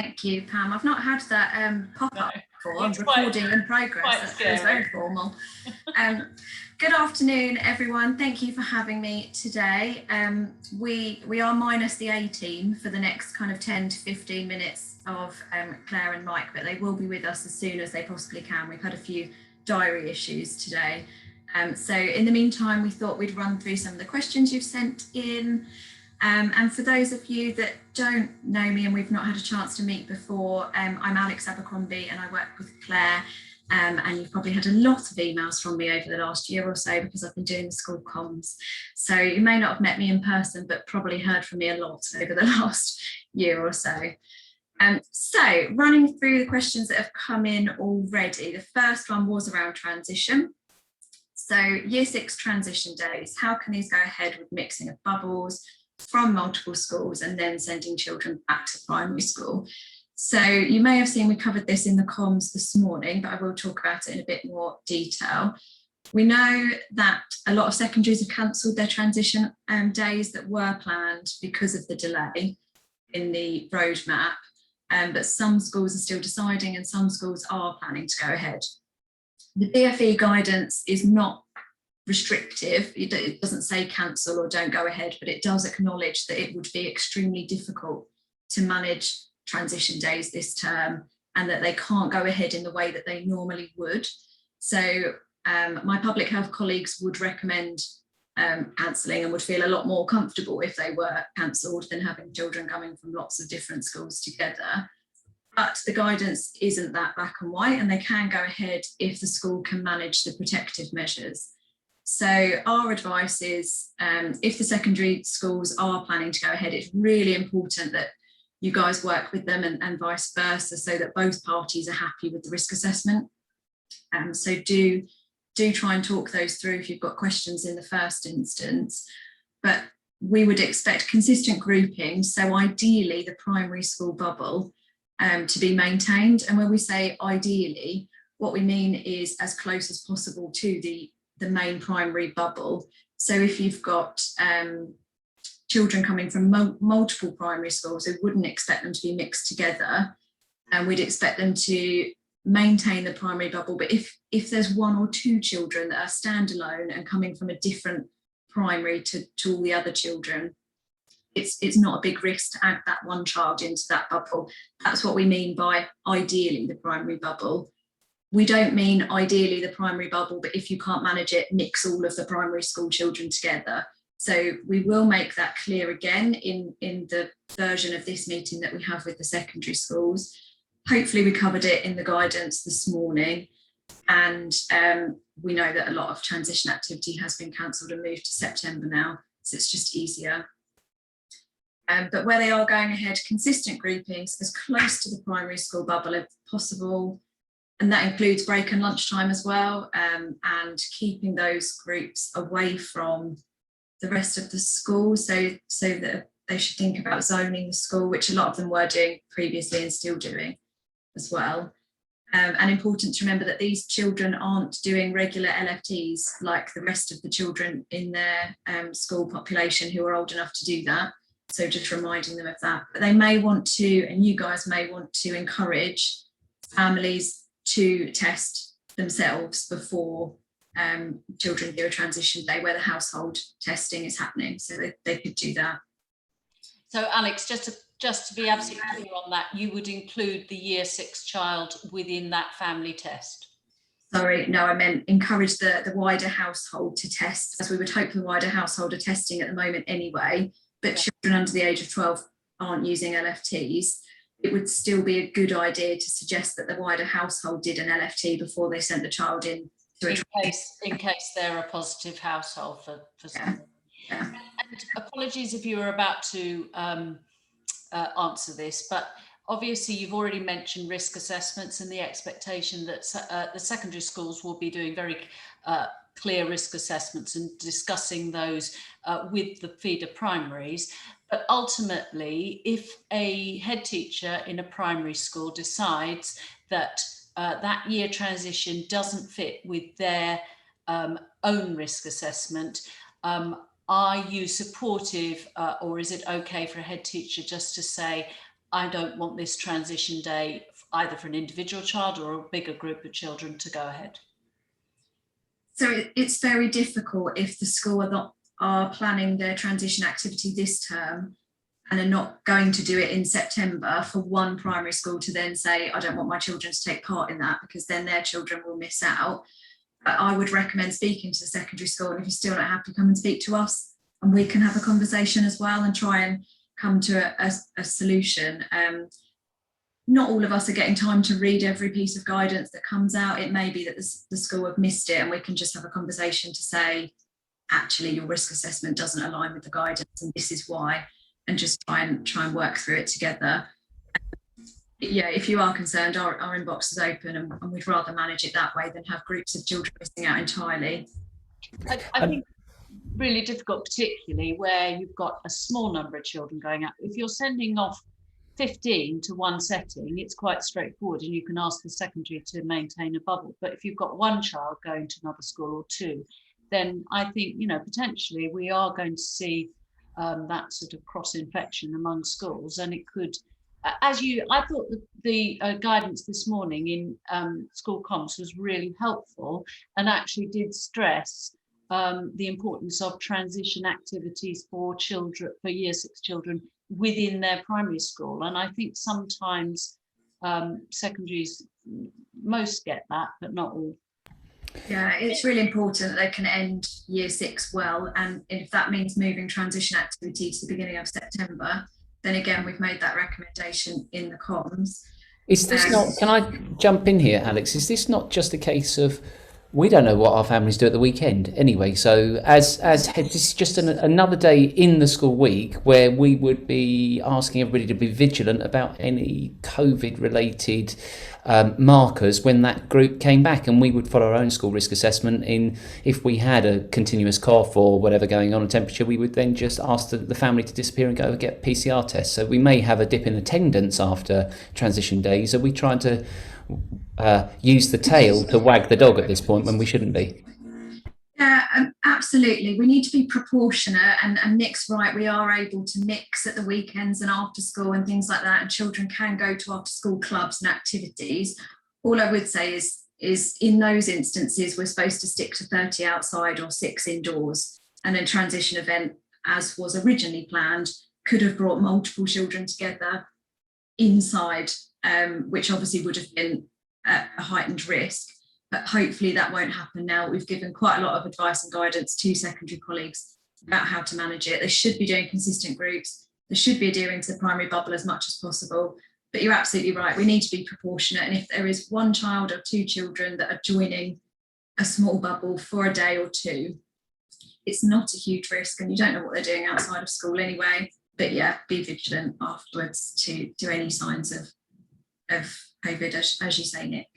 Thank you, Pam. I've not had that pop-up before. I'm recording in progress. That feels very formal. Good afternoon, everyone. Thank you for having me today. We are minus the A team for the next kind of 10 to 15 minutes of Claire and Mike, but they will be with us as soon as they possibly can. We've had a few diary issues today. So in the meantime, we thought we'd run through some of the questions you've sent in. And for those of you that don't know me and we've not had a chance to meet before, I'm Alex Abercrombie and I work with Claire. And you've probably had a lot of emails from me over the last year or so because I've been doing the school comms. So you may not have met me in person, but probably heard from me a lot over the last year or so. So running through the questions that have come in already, the first one was around transition. So year 6 transition days, how can these go ahead with mixing of bubbles from multiple schools and then sending children back to primary school? So you may have seen we covered this in the comms this morning, but I will talk about it in a bit more detail. We know that a lot of secondaries have cancelled their transition days that were planned because of the delay in the roadmap, but some schools are still deciding and some schools are planning to go ahead. The DfE guidance is not restrictive. It doesn't say cancel or don't go ahead, but it does acknowledge that it would be extremely difficult to manage transition days this term and that they can't go ahead in the way that they normally would. So my public health colleagues would recommend cancelling and would feel a lot more comfortable if they were cancelled than having children coming from lots of different schools together. But the guidance isn't that black and white, and they can go ahead if the school can manage the protective measures. So our advice is if the secondary schools are planning to go ahead, it's really important that you guys work with them and vice versa so that both parties are happy with the risk assessment. So do try and talk those through if you've got questions in the first instance. But we would expect consistent grouping. So ideally the primary school bubble to be maintained. And when we say ideally, what we mean is as close as possible to the main primary bubble. So if you've got children coming from multiple primary schools, we wouldn't expect them to be mixed together, and we'd expect them to maintain the primary bubble. But if there's 1 or 2 children that are standalone and coming from a different primary to all the other children, it's not a big risk to add that one child into that bubble. That's what we mean by ideally the primary bubble. We don't mean ideally the primary bubble, but if you can't manage it, mix all of the primary school children together. So we will make that clear again in the version of this meeting that we have with the secondary schools. Hopefully we covered it in the guidance this morning, and we know that a lot of transition activity has been cancelled and moved to September now, so it's just easier. But where they are going ahead, consistent groupings as close to the primary school bubble as possible, and that includes break and lunchtime as well, and keeping those groups away from the rest of the school, so that they should think about zoning the school, which a lot of them were doing previously and still doing as well. And important to remember that these children aren't doing regular LFTs like the rest of the children in their school population who are old enough to do that. So just reminding them of that. But they may want to, and you guys may want to encourage families to test themselves before children do a transition day where the household testing is happening, so they could do that. So Alex, just to be absolutely clear on that, you would include the year 6 child within that family test? Sorry, no, I meant encourage the wider household to test, as we would hope the wider household are testing at the moment anyway, but children under the age of 12 aren't using LFTs. It would still be a good idea to suggest that the wider household did an LFT before they sent the child in. In case they're a positive household for something. Yeah. And apologies if you were about to answer this, but obviously you've already mentioned risk assessments and the expectation that the secondary schools will be doing very clear risk assessments and discussing those with the feeder primaries. But ultimately, if a head teacher in a primary school decides that that year transition doesn't fit with their own risk assessment, are you supportive or is it okay for a head teacher just to say, I don't want this transition day, either for an individual child or a bigger group of children, to go ahead? So it's very difficult if the school are planning their transition activity this term and are not going to do it in September, for one primary school to then say, I don't want my children to take part in that, because then their children will miss out. But I would recommend speaking to the secondary school, and if you're still not happy, come and speak to us and we can have a conversation as well and try and come to a solution. Not all of us are getting time to read every piece of guidance that comes out. It may be that the school have missed it, and we can just have a conversation to say, actually, your risk assessment doesn't align with the guidance and this is why, and just try and work through it together. Yeah, if you are concerned, our inbox is open, and we'd rather manage it that way than have groups of children missing out entirely. I think really difficult, particularly where you've got a small number of children going out. If you're sending off 15 to one setting, it's quite straightforward, and you can ask the secondary to maintain a bubble. But if you've got one child going to another school or two, then I think, potentially we are going to see that sort of cross-infection among schools, and it could, I thought the guidance this morning in school comms was really helpful, and actually did stress the importance of transition activities for children, for year 6 children within their primary school. And I think sometimes secondaries, most get that, but not all. Yeah, it's really important that they can end year 6 well, and if that means moving transition activity to the beginning of September, then again, we've made that recommendation in the comms. Is this not, can I jump in here, Alex? Is this not just a case of, we don't know what our families do at the weekend anyway, so as this is just another day in the school week where we would be asking everybody to be vigilant about any COVID related markers when that group came back, and we would follow our own school risk assessment. In if we had a continuous cough or whatever going on, a temperature, we would then just ask the family to disappear and go get PCR tests. So we may have a dip in attendance after transition days. Are we trying to use the tail to wag the dog at this point when we shouldn't be? Yeah, absolutely. We need to be proportionate, and Nick's right, we are able to mix at the weekends and after school and things like that, and children can go to after school clubs and activities. All I would say is in those instances, we're supposed to stick to 30 outside or 6 indoors, and a transition event, as was originally planned, could have brought multiple children together inside, which obviously would have been a heightened risk. But hopefully that won't happen now. We've given quite a lot of advice and guidance to secondary colleagues about how to manage it. They should be doing consistent groups. They should be adhering to the primary bubble as much as possible. But you're absolutely right, we need to be proportionate. And if there is one child or 2 children that are joining a small bubble for a day or 2, it's not a huge risk, and you don't know what they're doing outside of school anyway. But yeah, be vigilant afterwards to any signs of COVID, as you say, Nick.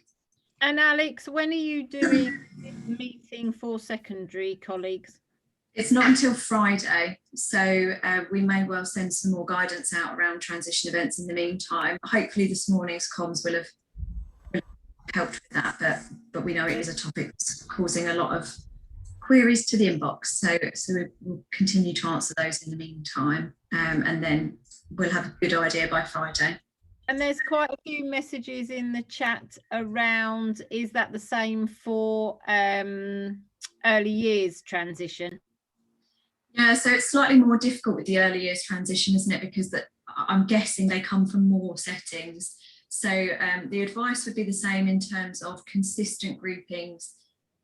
And Alex, when are you doing this meeting for secondary colleagues? It's not until Friday, so we may well send some more guidance out around transition events in the meantime. Hopefully this morning's comms will have helped with that, but we know it is a topic that's causing a lot of queries to the inbox, so we'll continue to answer those in the meantime, and then we'll have a good idea by Friday. And there's quite a few messages in the chat around, is that the same for early years transition? Yeah, so it's slightly more difficult with the early years transition, isn't it? Because I'm guessing they come from more settings. So the advice would be the same in terms of consistent groupings.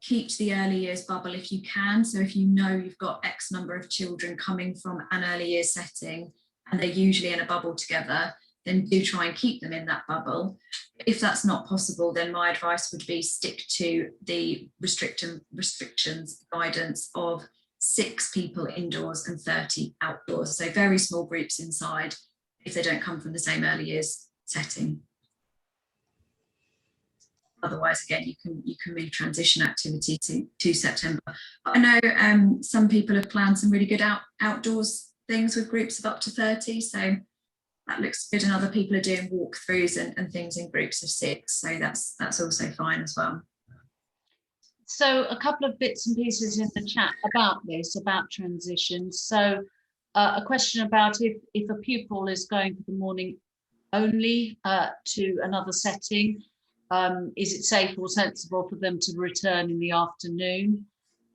Keep to the early years bubble if you can. So if you know you've got X number of children coming from an early years setting and they're usually in a bubble together, then do try and keep them in that bubble. If that's not possible, then my advice would be stick to the restrictions guidance of 6 people indoors and 30 outdoors. So very small groups inside if they don't come from the same early years setting. Otherwise, again, you can move transition activity to September. I know some people have planned some really good outdoors things with groups of up to 30. So that looks good, and other people are doing walkthroughs and things in groups of 6, so that's also fine as well. So a couple of bits and pieces in the chat about this, about transition. So a question about if a pupil is going for the morning only to another setting? Is it safe or sensible for them to return in the afternoon?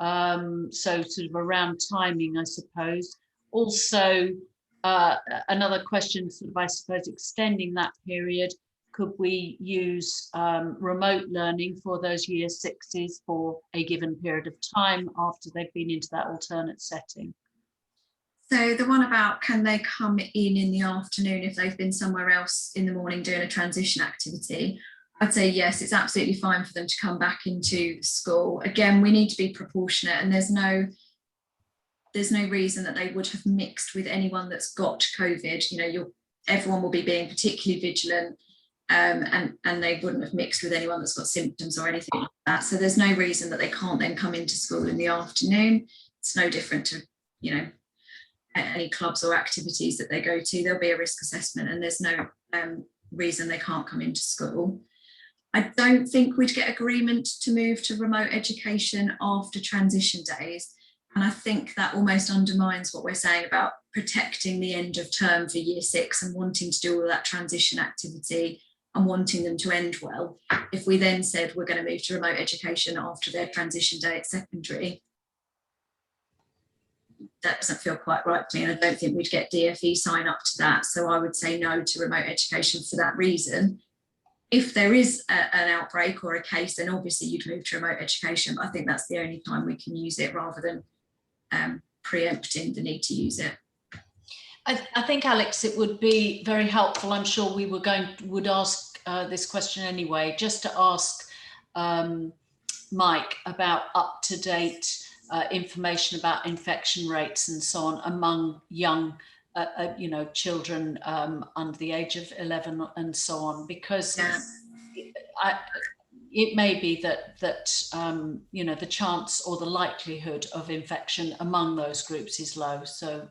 So sort of around timing, I suppose. Also, another question, sort of, I suppose, extending that period, could we use remote learning for those year sixes for a given period of time after they've been into that alternate setting? So the one about can they come in the afternoon if they've been somewhere else in the morning doing a transition activity? I'd say yes, it's absolutely fine for them to come back into the school. Again, we need to be proportionate, and there's no reason that they would have mixed with anyone that's got COVID. You know, everyone will be being particularly vigilant, and they wouldn't have mixed with anyone that's got symptoms or anything like that. So there's no reason that they can't then come into school in the afternoon. It's no different to, you know, any clubs or activities that they go to. There'll be a risk assessment, and there's no reason they can't come into school. I don't think we'd get agreement to move to remote education after transition days. And I think that almost undermines what we're saying about protecting the end of term for year 6 and wanting to do all that transition activity and wanting them to end well. If we then said we're going to move to remote education after their transition day at secondary, that doesn't feel quite right to me, and I don't think we'd get DFE sign up to that. So I would say no to remote education for that reason. If there is an outbreak or a case, then obviously you'd move to remote education. But I think that's the only time we can use it, rather than preempting the need to use it. I think, Alex, it would be very helpful. I'm sure we would ask this question anyway, just to ask Mike about up-to-date information about infection rates and so on among young you know, children under the age of 11 and so on, because it may be that you know, the chance or the likelihood of infection among those groups is low, so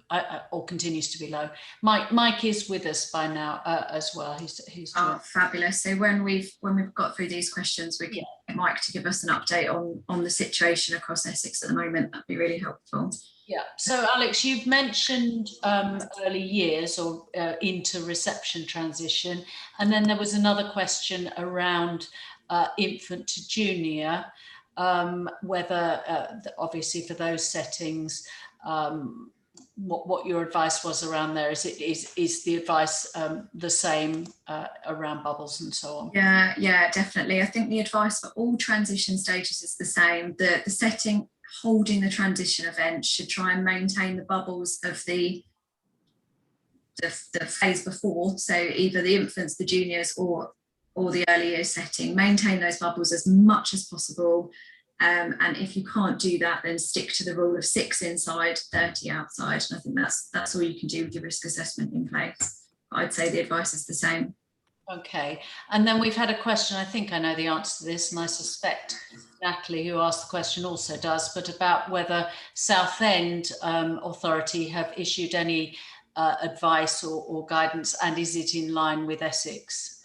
or continues to be low. Mike is with us by now as well. He's fabulous. So when we've got through these questions, we can get Mike to give us an update on the situation across Essex at the moment. That'd be really helpful. Yeah. So Alex, you've mentioned early years or into reception transition, and then there was another question around infant to junior, whether obviously for those settings, what your advice was around there. Is the advice the same around bubbles and so on? Yeah, definitely. I think the advice for all transition stages is the same. The setting holding the transition event should try and maintain the bubbles of the phase before, so either the infants, the juniors, or the early years setting. Maintain those bubbles as much as possible, and if you can't do that, then stick to the rule of 6 inside, 30 outside, and I think that's all you can do with your risk assessment in place. I'd say the advice is the same. Okay, and then we've had a question, I think I know the answer to this, and I suspect Natalie, who asked the question, also does, but about whether Southend Authority have issued any advice or guidance, and is it in line with Essex,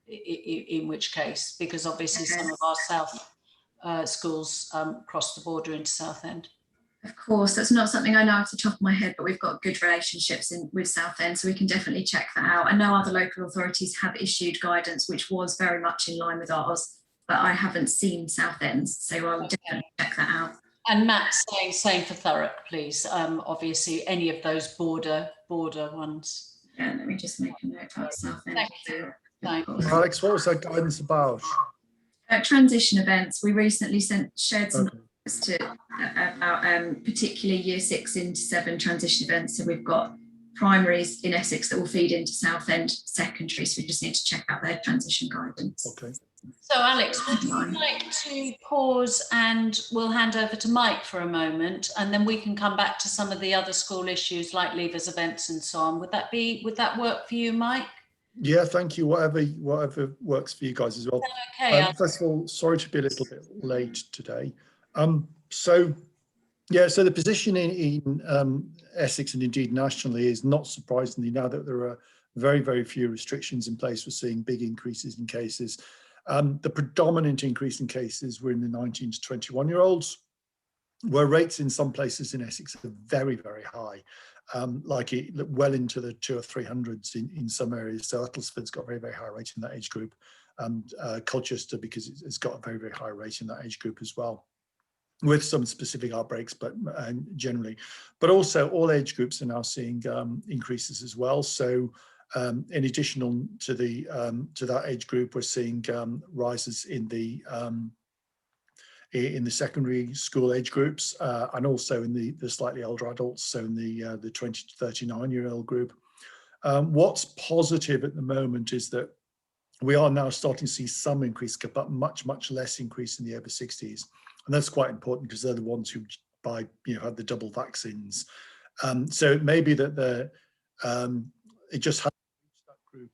in which case, because obviously some of our South schools cross the border into Southend. Of course, that's not something I know off the top of my head, but we've got good relationships with Southend, so we can definitely check that out. I know other local authorities have issued guidance which was very much in line with ours, but I haven't seen Southend's, so I will definitely check that out. And Matt saying same for Thurrock, please. Obviously, any of those border ones. Yeah, let me just make a note about Southend. Thank you. Alex, what was that guidance about? Transition events. We recently shared some about particularly year 6 into 7 transition events. So we've got primaries in Essex that will feed into Southend secondary, so we just need to check out their transition guidance. Okay. So Alex, would you like to pause, and we'll hand over to Mike for a moment, and then we can come back to some of the other school issues like leavers events and so on. Would that work for you, Mike? Yeah, thank you. Whatever works for you guys as well. Okay. First of all, sorry to be a little bit late today. So the position in Essex and indeed nationally is, not surprisingly, now that there are very, very few restrictions in place, we're seeing big increases in cases. The predominant increase in cases were in the 19 to 21-year-olds, where rates in some places in Essex are very, very high. like well into the 200 or 300s in some areas. So Uttlesford's got a very, very high rate in that age group, and Colchester, because it's got a very, very high rate in that age group as well, with some specific outbreaks, but generally. But also all age groups are now seeing increases as well. So in addition to that age group, we're seeing rises in the secondary school age groups, and also in the slightly older adults, so in the 20 to 39-year-old group. What's positive at the moment is that we are now starting to see some increase, but much, much less increase in the over 60s. And that's quite important because they're the ones who had the double vaccines. So it may be that it just hasn't reached that group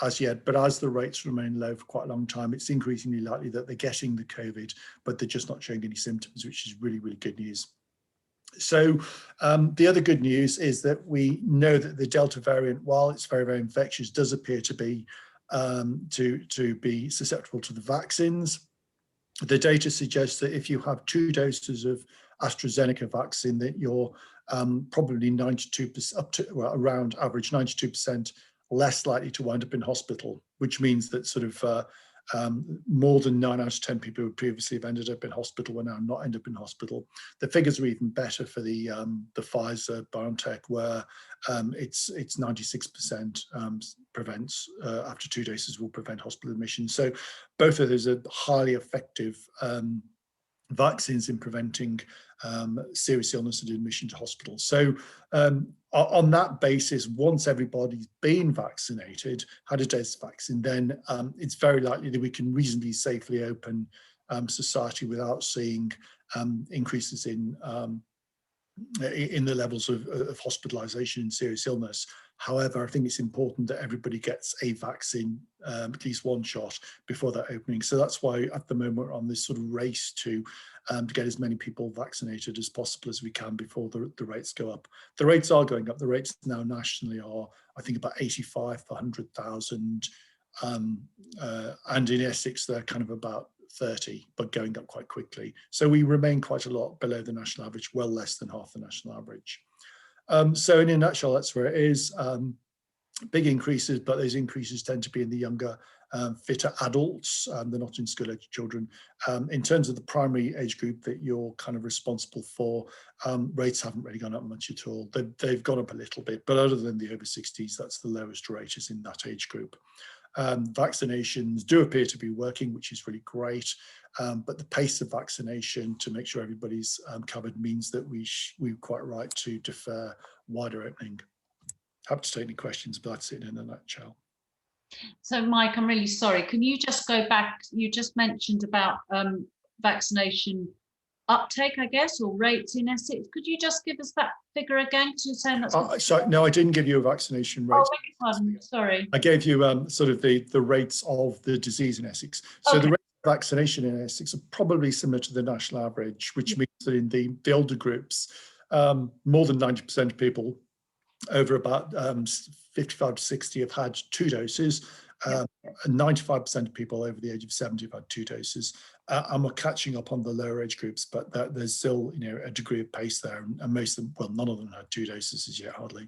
as yet, but as the rates remain low for quite a long time, it's increasingly likely that they're getting the COVID, but they're just not showing any symptoms, which is really, really good news. So the other good news is that we know that the Delta variant, while it's very, very infectious, does appear to be susceptible to the vaccines. The data suggests that if you have 2 doses of AstraZeneca vaccine, that you're probably 92%, around average 92% less likely to wind up in hospital, which means that sort of more than 9 out of 10 people who previously have ended up in hospital will now not end up in hospital. The figures are even better for the Pfizer BioNTech, where it's 96% prevents after 2 doses will prevent hospital admission. So both of those are highly effective vaccines in preventing serious illness and admission to hospital. So on that basis, once everybody's been vaccinated, had a dose of vaccine, then it's very likely that we can reasonably safely open society without seeing increases in the levels of hospitalization and serious illness. However, I think it's important that everybody gets a vaccine, at least 1 shot, before that opening. So that's why at the moment we're on this sort of race to get as many people vaccinated as possible as we can before the rates go up. The rates are going up. The rates now nationally are, I think, about 85 per 100,000. And in Essex, they're kind of about 30, but going up quite quickly. So we remain quite a lot below the national average, well less than half the national average. So in a nutshell, that's where it is. Big increases, but those increases tend to be in the younger, fitter adults. They're not in school-age children. In terms of the primary age group that you're kind of responsible for, rates haven't really gone up much at all. They've gone up a little bit, but other than the over 60s, that's the lowest rate is in that age group. Vaccinations do appear to be working, which is really great, but the pace of vaccination to make sure everybody's covered means that we're quite right to defer wider opening. Happy to take any questions, but that's it in a nutshell. So Mike, I'm really sorry, can you just go back, you just mentioned about vaccination uptake, I guess, or rates in Essex. Could you just give us that figure again? You're saying that's sorry, no, I didn't give you a vaccination rate. Oh, beg your pardon, sorry. I gave you sort of the rates of the disease in Essex. So Okay. the rate of vaccination in Essex are probably similar to the national average, which means that in the older groups, more than 90% of people over about 55 to 60 have had 2 doses. And 95% of people over the age of 70 have had 2 doses. And we're catching up on the lower age groups, but there's still, a degree of pace there. And most of them, well, none of them had 2 doses as yet, hardly.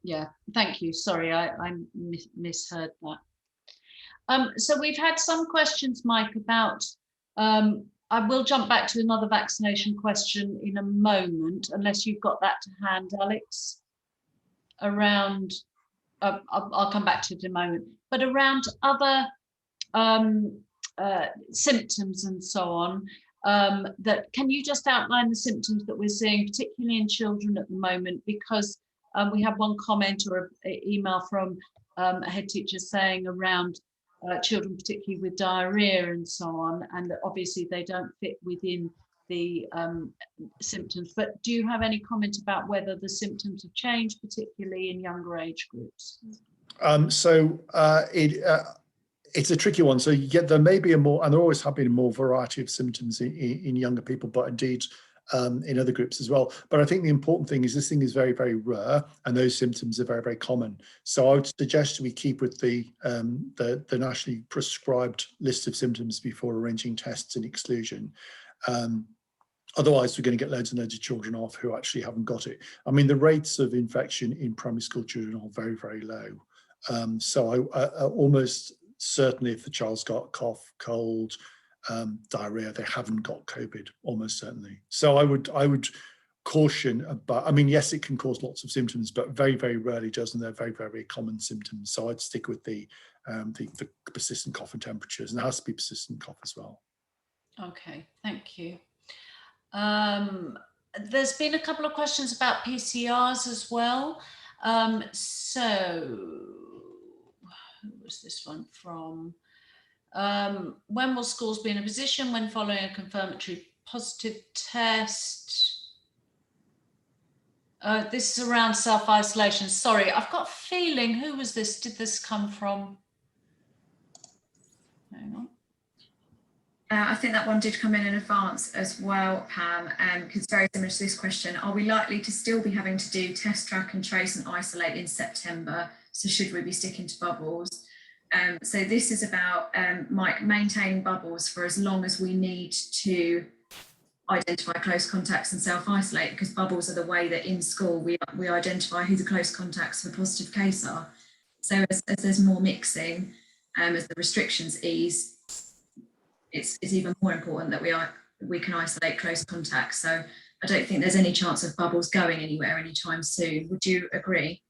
Yeah, thank you. Sorry, I misheard that. So we've had some questions, Mike, about, I will jump back to another vaccination question in a moment, unless you've got that to hand, Alex, around, I'll come back to it in a moment, but around other symptoms and so on, that can you just outline the symptoms that we're seeing, particularly in children at the moment, because we have one comment or an email from a head teacher saying around children, particularly with diarrhea and so on, and that obviously they don't fit within the symptoms. But do you have any comment about whether the symptoms have changed, particularly in younger age groups? It's a tricky one. So there may be and there always have been a more variety of symptoms in younger people, but indeed in other groups as well. But I think the important thing is this thing is very, very rare, and those symptoms are very, very common. So I would suggest we keep with the nationally prescribed list of symptoms before arranging tests and exclusion. Otherwise, we're going to get loads and loads of children off who actually haven't got it. I mean, the rates of infection in primary school children are very, very low. So I almost certainly, if the child's got cough, cold, diarrhea, they haven't got COVID, almost certainly. So I would caution about, I mean, yes, it can cause lots of symptoms, but very, very rarely does, and they're very, very common symptoms. So I'd stick with the persistent cough and temperatures, and there has to be persistent cough as well. Okay, thank you. There's been a couple of questions about PCRs as well. So who was this one from? When will schools be in a position when following a confirmatory positive test? This is around self-isolation. Sorry, I've got a feeling, who was this? Did this come from? Hang on. I think that one did come in advance as well, Pam, because it's very similar to this question. Are we likely to still be having to do test, track and trace and isolate in September? So should we be sticking to bubbles? So this is about Mike, maintaining bubbles for as long as we need to identify close contacts and self-isolate, because bubbles are the way that in school we identify who the close contacts for the positive case are. So as there's more mixing, as the restrictions ease, it's even more important that we can isolate close contacts. So I don't think there's any chance of bubbles going anywhere anytime soon. Would you agree?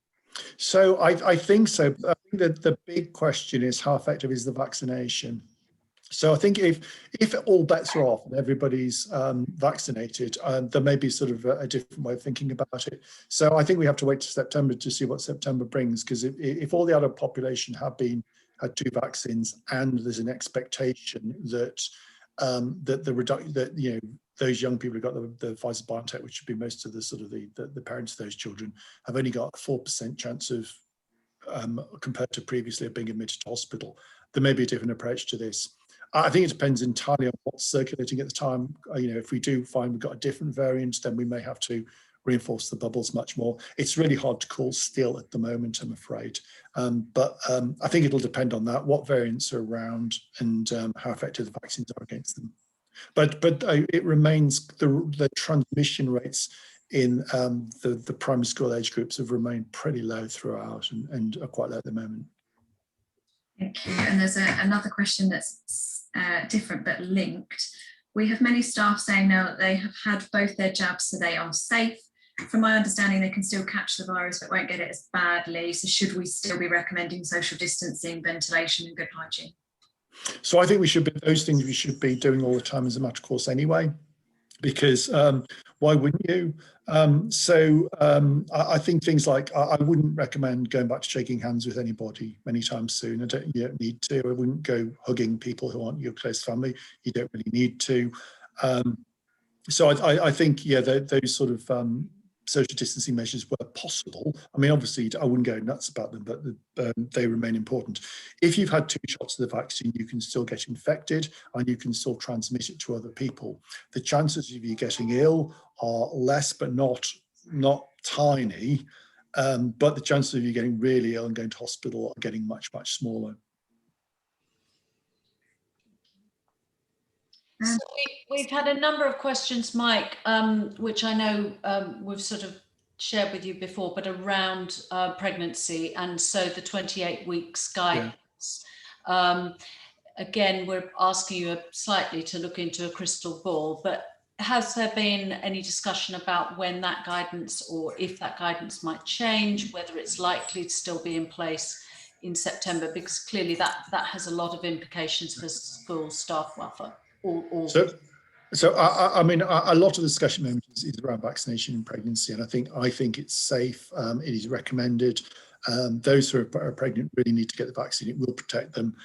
So I think so. I think that the big question is, how effective is the vaccination? So I think if all bets are off and everybody's vaccinated, there may be sort of a different way of thinking about it. So I think we have to wait to September to see what September brings, because if all the adult population had 2 vaccines and there's an expectation that those young people who got the Pfizer-BioNTech, which would be most of the sort of the parents of those children, have only got a 4% chance of compared to previously of being admitted to hospital, there may be a different approach to this. I think it depends entirely on what's circulating at the time. If we do find we've got a different variant, then we may have to reinforce the bubbles much more. It's really hard to call still at the moment, I'm afraid. But I think it'll depend on that, what variants are around and how effective the vaccines are against them. But it remains, the transmission rates in the primary school age groups have remained pretty low throughout and are quite low at the moment. Thank you. And there's another question that's different but linked. We have many staff saying now that they have had both their jabs, so they are safe. From my understanding, they can still catch the virus but won't get it as badly. So should we still be recommending social distancing, ventilation and good hygiene? So I think those things we should be doing all the time as a matter of course anyway, because why wouldn't you? I think things like, I wouldn't recommend going back to shaking hands with anybody anytime soon. You don't need to. I wouldn't go hugging people who aren't your close family. You don't really need to. So I think, yeah, those sort of social distancing measures were possible. I mean, obviously, I wouldn't go nuts about them, but they remain important. If you've had 2 shots of the vaccine, you can still get infected and you can still transmit it to other people. The chances of you getting ill are less, but not tiny. But the chances of you getting really ill and going to hospital are getting much, much smaller. So we've had a number of questions, Mike, which I know we've sort of shared with you before, but around pregnancy, and so the 28 weeks guidance. Yeah. Again, we're asking you slightly to look into a crystal ball, but has there been any discussion about when that guidance, or if that guidance might change, whether it's likely to still be in place in September? Because clearly that has a lot of implications for school staff welfare. So I mean, a lot of the discussion is around vaccination in pregnancy, and I think it's safe. It is recommended. Those who are pregnant really need to get the vaccine. It will protect them.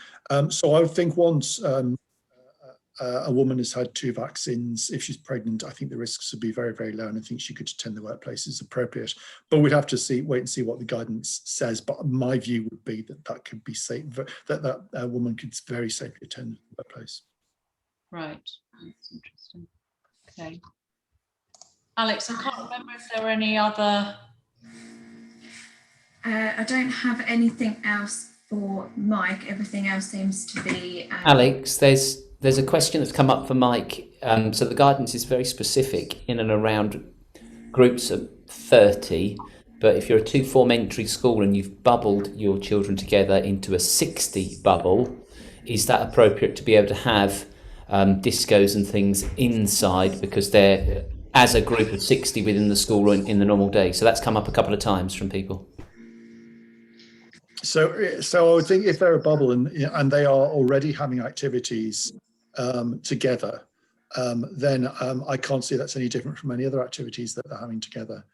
So I would think once a woman has had 2 vaccines, if she's pregnant, I think the risks would be very, very low, and I think she could attend the workplace as appropriate. But we'd have to wait and see what the guidance says. But my view would be that could be safe, that a woman could very safely attend the workplace. Right, that's interesting. Okay. Alex, I can't remember if there were any other... I don't have anything else for Mike. Everything else seems to be... Alex, there's There's a question that's come up for Mike. So the guidance is very specific in and around groups of 30, but if you're a 2-form entry school and you've bubbled your children together into a 60 bubble, is that appropriate to be able to have discos and things inside because they're as a group of 60 within the school in the normal day? So that's come up a couple of times from people. So I would think if they're a bubble and they are already having activities together, then I can't see that's any different from any other activities that they're having together.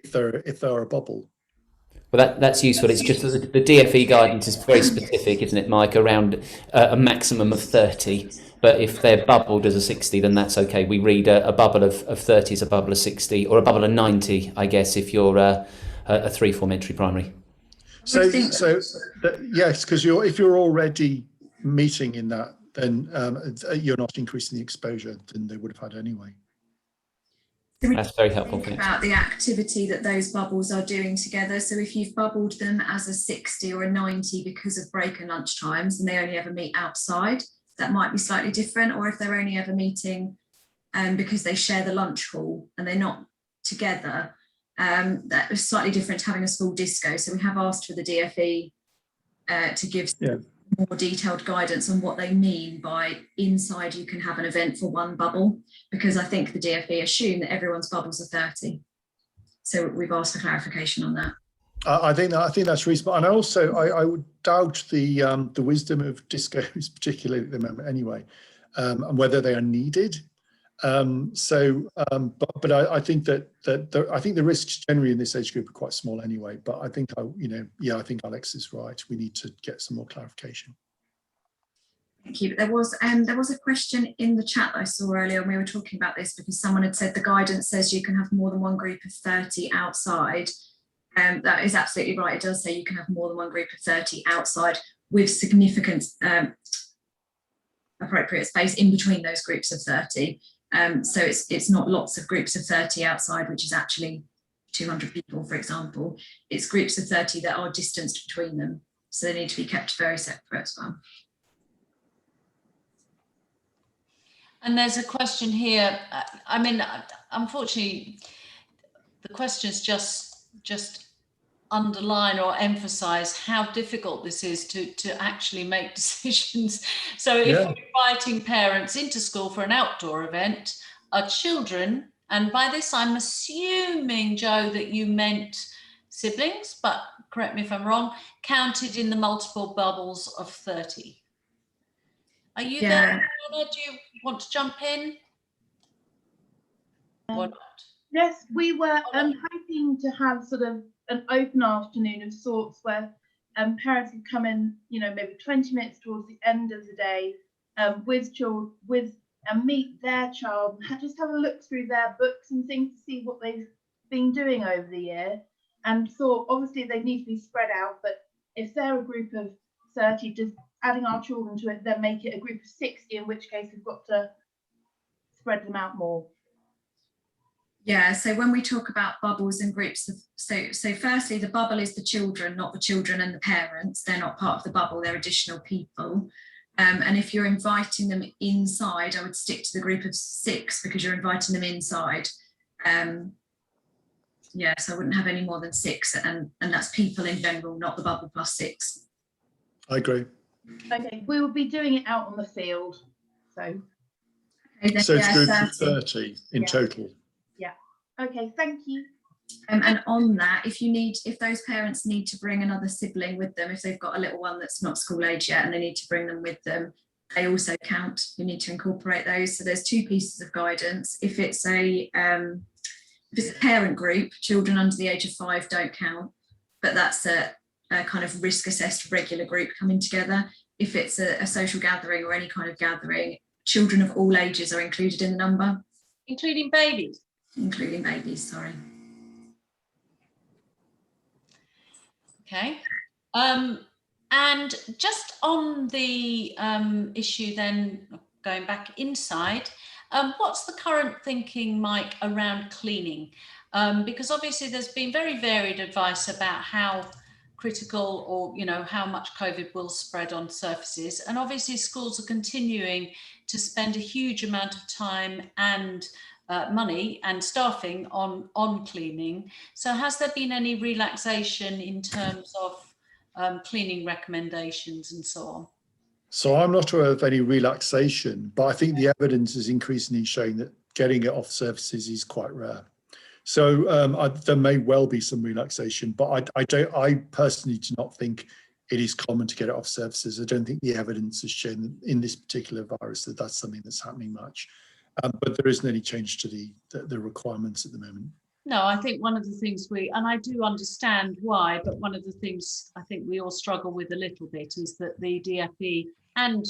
If they're a bubble. Well, that's useful. It's just that the DfE guidance is very specific, isn't it, Mike? Around a maximum of 30. But if they're bubbled as a 60, then that's okay. We read a bubble of 30 as a bubble of 60, or a bubble of 90, I guess, if you're a 3-form entry primary. So yes, because if you're already meeting in that, then you're not increasing the exposure than they would have had anyway. That's very helpful. Think about the activity that those bubbles are doing together. So if you've bubbled them as a 60 or a 90 because of break and lunch times, and they only ever meet outside, that might be slightly different. Or if they're only ever meeting because they share the lunch hall and they're not together, that is slightly different to having a school disco. So we have asked for the DfE to give more detailed guidance on what they mean by inside you can have an event for one bubble, because I think the DfE assume that everyone's bubbles are 30. So we've asked for clarification on that. I think that's reasonable, and also I would doubt the wisdom of discos, particularly at the moment, anyway, and whether they are needed. But I think I think the risks generally in this age group are quite small anyway. But I think I think Alex is right. We need to get some more clarification. Thank you. There was a question in the chat that I saw earlier, and we were talking about this because someone had said the guidance says you can have more than one group of 30 outside. That is absolutely right. It does say you can have more than one group of 30 outside with significant appropriate space in between those groups of 30. So it's not lots of groups of 30 outside, which is actually 200 people, for example. It's groups of 30 that are distanced between them. So they need to be kept very separate as well. And there's a question here. I mean, unfortunately, the questions just underline or emphasize how difficult this is to actually make decisions. So if we're inviting parents into school for an outdoor event, are children, and by this I'm assuming, Joe, that you meant siblings, but correct me if I'm wrong, counted in the multiple bubbles of 30? Are you there, Anna? Do you want to jump in? Or not? Yes, we were hoping to have sort of an open afternoon of sorts where parents would come in, maybe 20 minutes towards the end of the day with children, and meet their child, and just have a look through their books and things to see what they've been doing over the year. And thought, obviously, they need to be spread out, but if they're a group of 30, just adding our children to it, then make it a group of 60, in which case we've got to spread them out more. Yeah, so when we talk about bubbles and groups, so firstly, the bubble is the children, not the children and the parents. They're not part of the bubble, they're additional people. And if you're inviting them inside, I would stick to the group of 6 because you're inviting them inside. So I wouldn't have any more than 6, and that's people in general, not the bubble plus 6. I agree. Okay, we will be doing it out on the field. So it's groups of 30 in total. Yeah. Okay, thank you. And on that, if those parents need to bring another sibling with them, if they've got a little one that's not school age yet and they need to bring them with them, they also count. You need to incorporate those. So there's 2 pieces of guidance. If it's a parent group, children under the age of 5 don't count, but that's a kind of risk assessed regular group coming together. If it's a social gathering or any kind of gathering, children of all ages are included in the number. Including babies? Including babies, sorry. Okay. And just on the issue then, going back inside, what's the current thinking, Mike, around cleaning? Because obviously there's been very varied advice about how critical, or how much COVID will spread on surfaces. And obviously schools are continuing to spend a huge amount of time and money and staffing on cleaning. So has there been any relaxation in terms of cleaning recommendations and so on? So I'm not aware of any relaxation, but I think the evidence is increasingly showing that getting it off surfaces is quite rare. So there may well be some relaxation, but I personally do not think it is common to get it off surfaces. I don't think the evidence has shown that in this particular virus that that's something that's happening much. But there isn't any change to the requirements at the moment. No, I think one of the things and I do understand why, but one of the things I think we all struggle with a little bit is that the DfE, and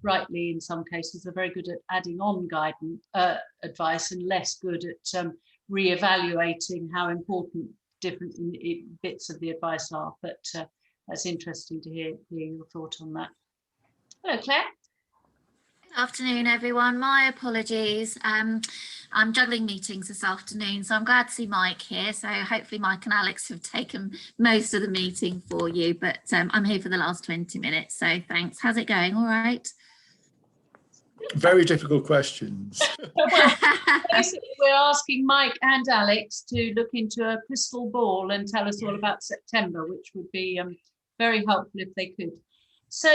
rightly in some cases, are very good at adding on guidance, advice, and less good at re-evaluating how important different bits of the advice are. But that's interesting to hear your thought on that. Hello, Claire. Good afternoon, everyone. My apologies. I'm juggling meetings this afternoon, so I'm glad to see Mike here. So hopefully Mike and Alex have taken most of the meeting for you, but I'm here for the last 20 minutes. So thanks. How's it going? All right. Very difficult questions. Well, basically, we're asking Mike and Alex to look into a crystal ball and tell us all about September, which would be very helpful if they could. So,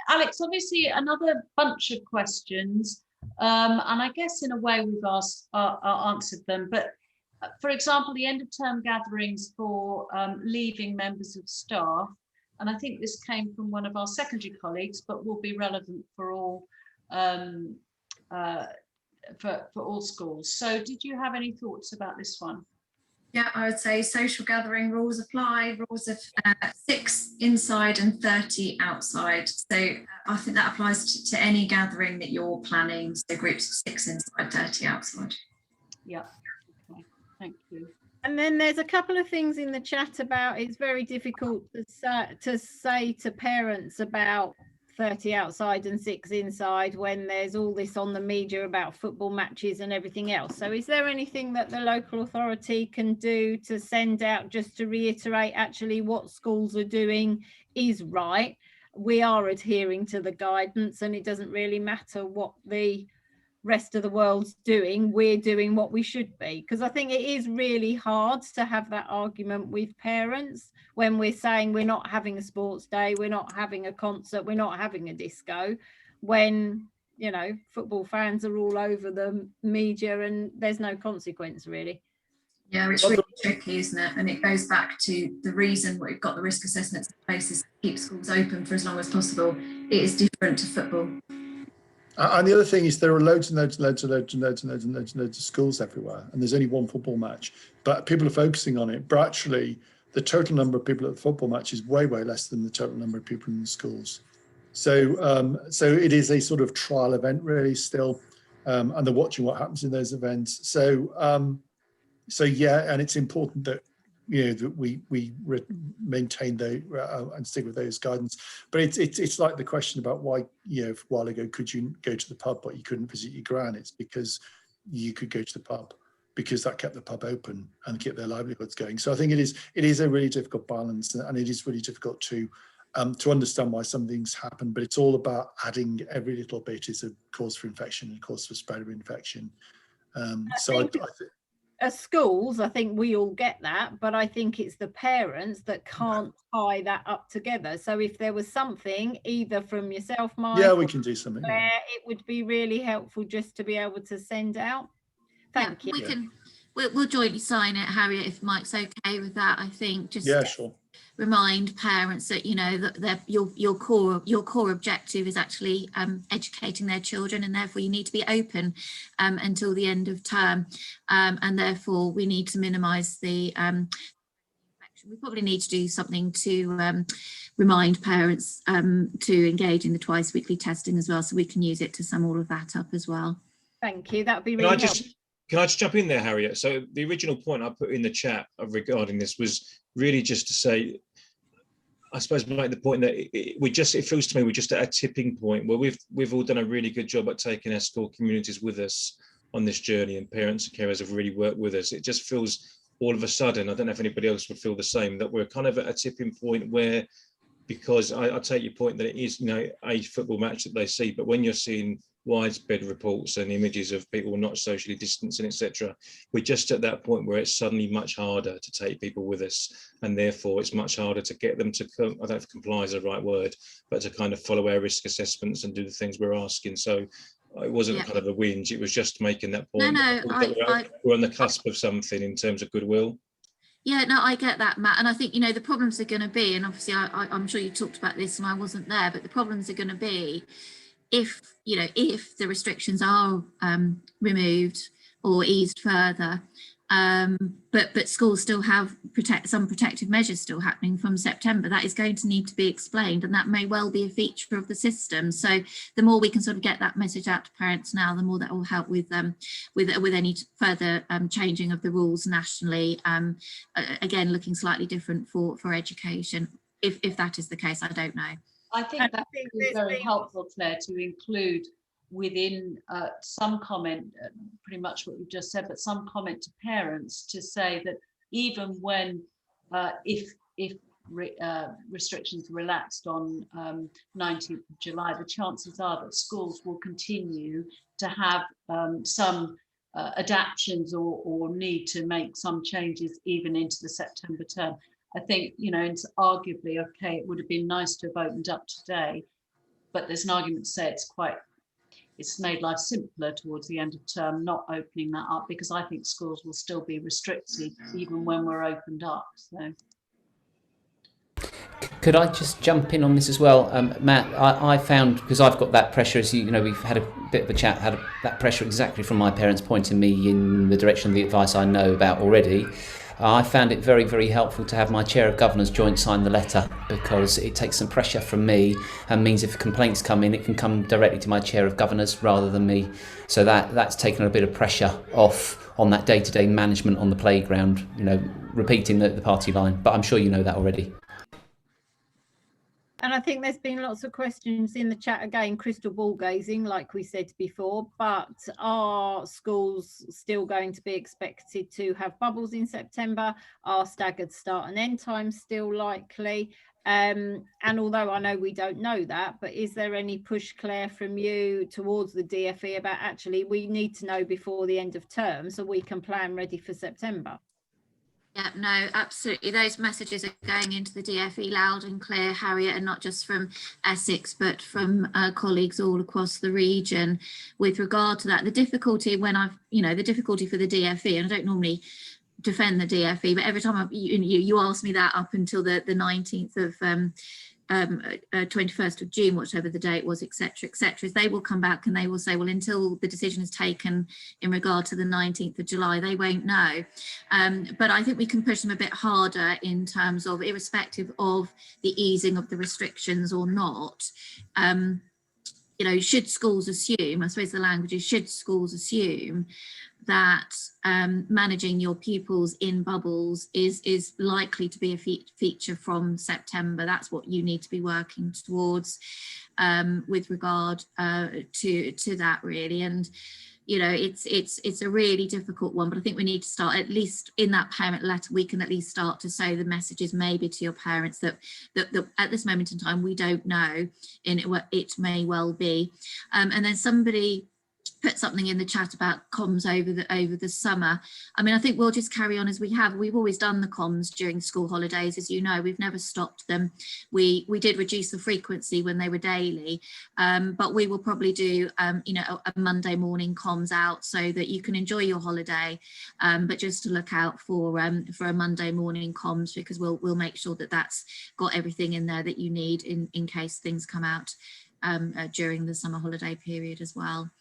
Alex, obviously another bunch of questions, and I guess in a way we've answered them. But for example, the end of term gatherings for leaving members of staff, and I think this came from one of our secondary colleagues, but will be relevant for all for all schools. So did you have any thoughts about this one? Yeah, I would say social gathering rules apply, rules of 6 inside and 30 outside. So I think that applies to any gathering that you're planning. So groups of 6 inside, 30 outside. Yeah, okay, thank you. And then there's a couple of things in the chat about it's very difficult to say to parents about 30 outside and 6 inside when there's all this on the media about football matches and everything else. So is there anything that the local authority can do to send out just to reiterate actually what schools are doing is right? We are adhering to the guidance, and it doesn't really matter what the rest of the world's doing, we're doing what we should be. Because I think it is really hard to have that argument with parents when we're saying we're not having a sports day, we're not having a concert, we're not having a disco, when football fans are all over the media and there's no consequence really. Yeah, it's really tricky, isn't it? And it goes back to the reason we've got the risk assessments in place is to keep schools open for as long as possible. It is different to football. And the other thing is there are loads of schools everywhere, and there's only one football match, but people are focusing on it. But actually, the total number of people at the football match is way, way less than the total number of people in the schools. So, so it is a sort of trial event really still, and they're watching what happens in those events. So, so yeah, and it's important that that we maintain and stick with those guidance. But it's like the question about why a while ago could you go to the pub but you couldn't visit your gran. It's because you could go to the pub because that kept the pub open and kept their livelihoods going. So I think it is a really difficult balance, and it is really difficult to understand why some things happen. But it's all about adding every little bit is a cause for infection and a cause for spread of infection. As schools, I think we all get that, but I think it's the parents that can't tie that up together. So if there was something either from yourself, Mike, we can do something. Where it would be really helpful just to be able to send out. Thank you. We'll jointly sign it, Harriet, if Mike's okay with that. I think just sure. Remind parents that that your core objective is actually educating their children, and therefore you need to be open until the end of term, and therefore we need to minimise the infection. We probably need to do something to remind parents to engage in the twice weekly testing as well, so we can use it to sum all of that up as well. Thank you. That'd be really helpful. Can I just jump in there, Harriet? So the original point I put in the chat regarding this was really just to say, I suppose, make the point that it feels to me we're just at a tipping point where we've all done a really good job at taking our school communities with us on this journey, and parents and carers have really worked with us. It just feels all of a sudden, I don't know if anybody else would feel the same, that we're kind of at a tipping point where, because I take your point that it is, a football match that they see, but when you're seeing widespread reports and images of people not socially distancing, etc., we're just at that point where it's suddenly much harder to take people with us, and therefore it's much harder to get them to come, I don't know if comply is the right word, but to kind of follow our risk assessments and do the things we're asking. So it wasn't kind of a whinge, it was just making that point. No, we're on the cusp of something in terms of goodwill. Yeah, no, I get that, Matt. And I think, the problems are going to be, and obviously I'm sure you talked about this and I wasn't there, but the problems are going to be if the restrictions are removed or eased further, but schools still have some protective measures still happening from September. That is going to need to be explained, and that may well be a feature of the system. So the more we can sort of get that message out to parents now, the more that will help with any further changing of the rules nationally. Again, looking slightly different for education. If that is the case, I don't know. I think that is very helpful, Claire, to include within some comment, pretty much what you've just said, but some comment to parents to say that even when, if restrictions relaxed on 19th of July, the chances are that schools will continue to have some adaptations or need to make some changes even into the September term. I think, it's arguably, okay, it would have been nice to have opened up today, but there's an argument to say it's made life simpler towards the end of term, not opening that up, because I think schools will still be restricted even when we're opened up. So, could I just jump in on this as well, Matt? I found, because I've got that pressure, as we've had a bit of a chat, that pressure exactly from my parents pointing me in the direction of the advice I know about already. I found it very, very helpful to have my Chair of Governors joint sign the letter, because it takes some pressure from me and means if complaints come in, it can come directly to my Chair of Governors rather than me. So that's taken a bit of pressure off on that day-to-day management on the playground, repeating the party line. But I'm sure you know that already. And I think there's been lots of questions in the chat, again, crystal ball gazing, like we said before, but are schools still going to be expected to have bubbles in September? Are staggered start and end times still likely? And although I know we don't know that, but is there any push, Claire, from you towards the DFE about actually we need to know before the end of term so we can plan ready for September? Yeah, no, absolutely. Those messages are going into the DFE loud and clear, Harriet, and not just from Essex, but from colleagues all across the region with regard to that. The difficulty the difficulty for the DFE, and I don't normally defend the DFE, but every time you ask me that up until the 19th of 21st of June, whatever the date was, etc., they will come back and they will say, well, until the decision is taken in regard to the 19th of July, they won't know. But I think we can push them a bit harder in terms of, irrespective of the easing of the restrictions or not, should schools assume, I suppose the language is, should schools assume that managing your pupils in bubbles is likely to be a feature from September. That's what you need to be working towards with regard to that, really. And it's a really difficult one, but I think we need to start, at least in that parent letter, we can at least start to say the messages maybe to your parents that at this moment in time we don't know, and it may well be. And then somebody put something in the chat about comms over the summer. I mean, I think we'll just carry on as we have. We've always done the comms during school holidays, as you know. We've never stopped them. We did reduce the frequency when they were daily, but we will probably do a Monday morning comms out so that you can enjoy your holiday, but just to look out for a Monday morning comms, because we'll make sure that that's got everything in there that you need in case things come out during the summer holiday period as well.